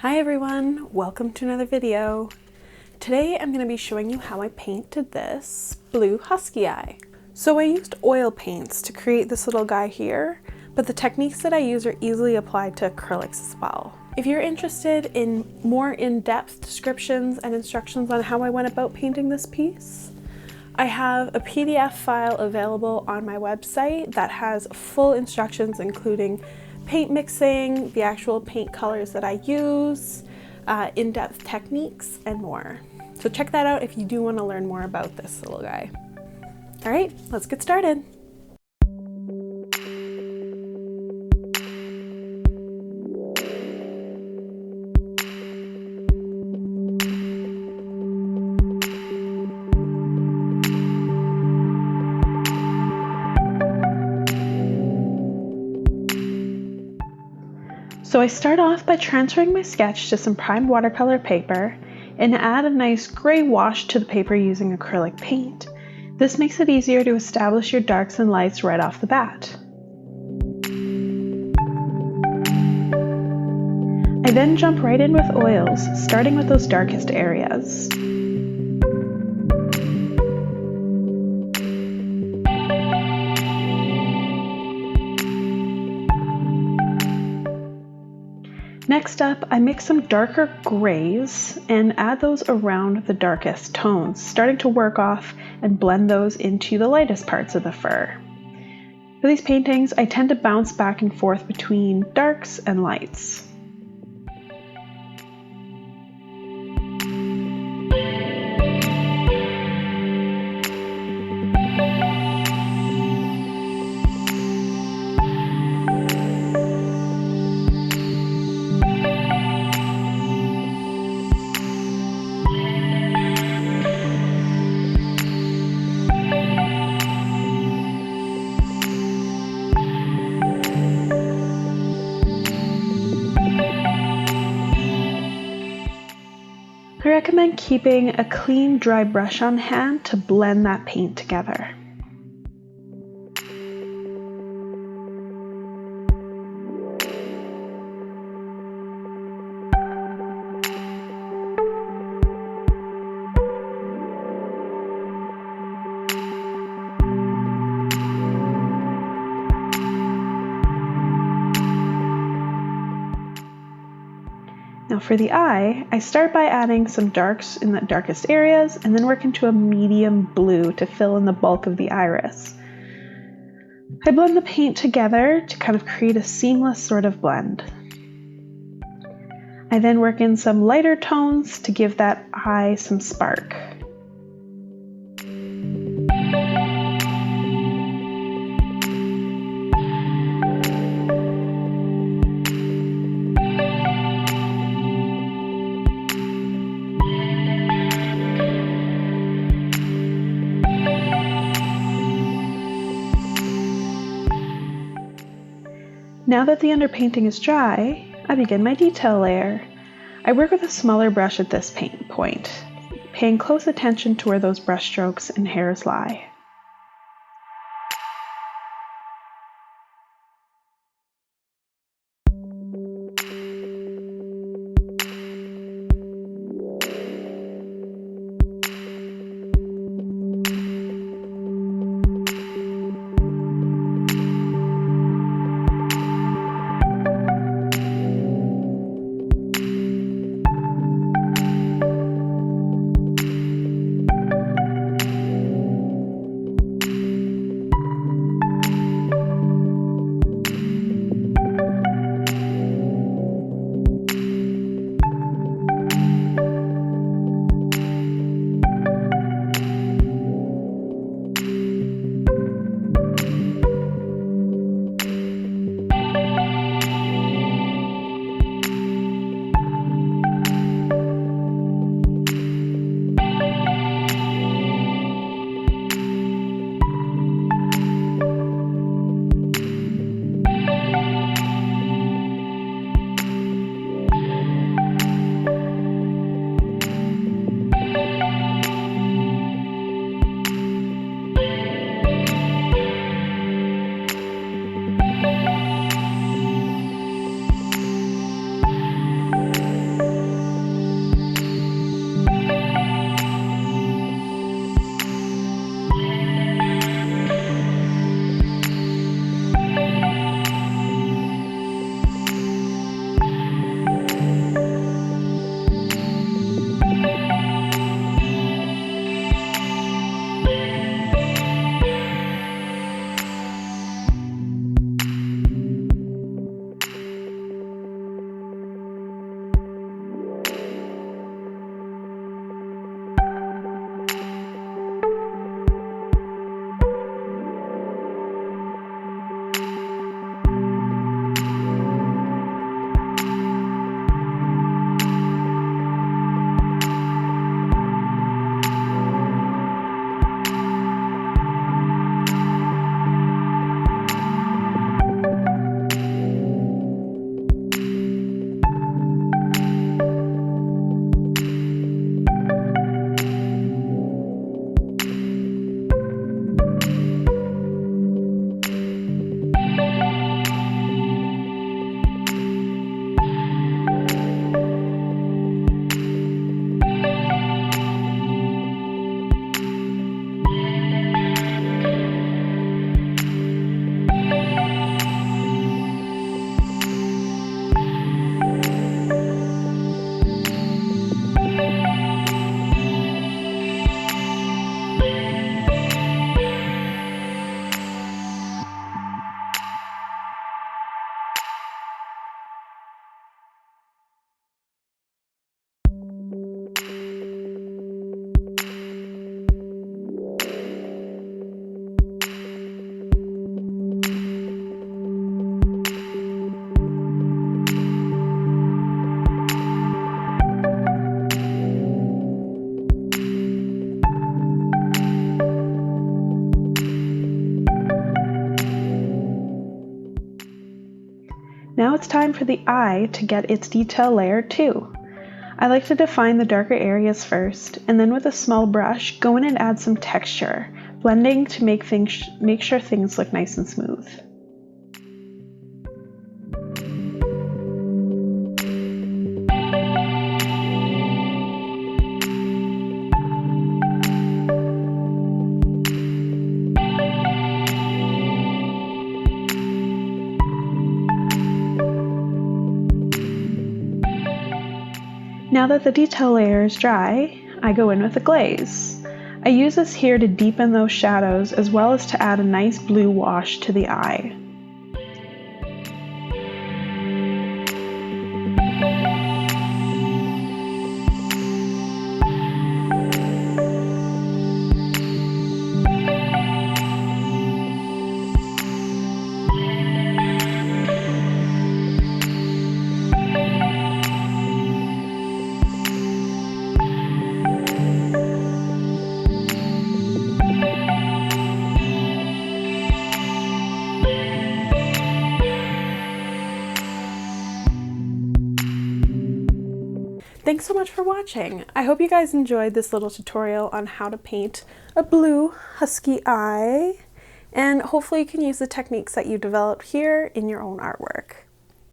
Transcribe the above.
Hi everyone, welcome to another video. Today I'm going to be showing you how I painted this blue husky eye. So I used oil paints to create this little guy here, but the techniques that I use are easily applied to acrylics as well. If you're interested in more in-depth descriptions and instructions on how I went about painting this piece, I have a PDF file available on my website that has full instructions including paint mixing, the actual paint colors that I use, in-depth techniques, and more. So check that out if you do want to learn more about this little guy. All right, let's get started. So I start off by transferring my sketch to some primed watercolor paper and add a nice gray wash to the paper using acrylic paint. This makes it easier to establish your darks and lights right off the bat. I then jump right in with oils, starting with those darkest areas. Next up, I mix some darker grays and add those around the darkest tones, starting to work off and blend those into the lightest parts of the fur. For these paintings, I tend to bounce back and forth between darks and lights. I recommend keeping a clean, dry brush on hand to blend that paint together. Now for the eye, I start by adding some darks in the darkest areas and then work into a medium blue to fill in the bulk of the iris. I blend the paint together to kind of create a seamless sort of blend. I then work in some lighter tones to give that eye some spark. Now that the underpainting is dry, I begin my detail layer. I work with a smaller brush at this paint point, paying close attention to where those brush strokes and hairs lie. it's time for the eye to get its detail layer too. I like to define the darker areas first, and then with a small brush, go in and add some texture, blending to make sure things look nice and smooth. Now that the detail layer is dry, I go in with a glaze. I use this here to deepen those shadows as well as to add a nice blue wash to the eye. Thanks so much for watching. I hope you guys enjoyed this little tutorial on how to paint a blue husky eye, and hopefully you can use the techniques that you developed here in your own artwork.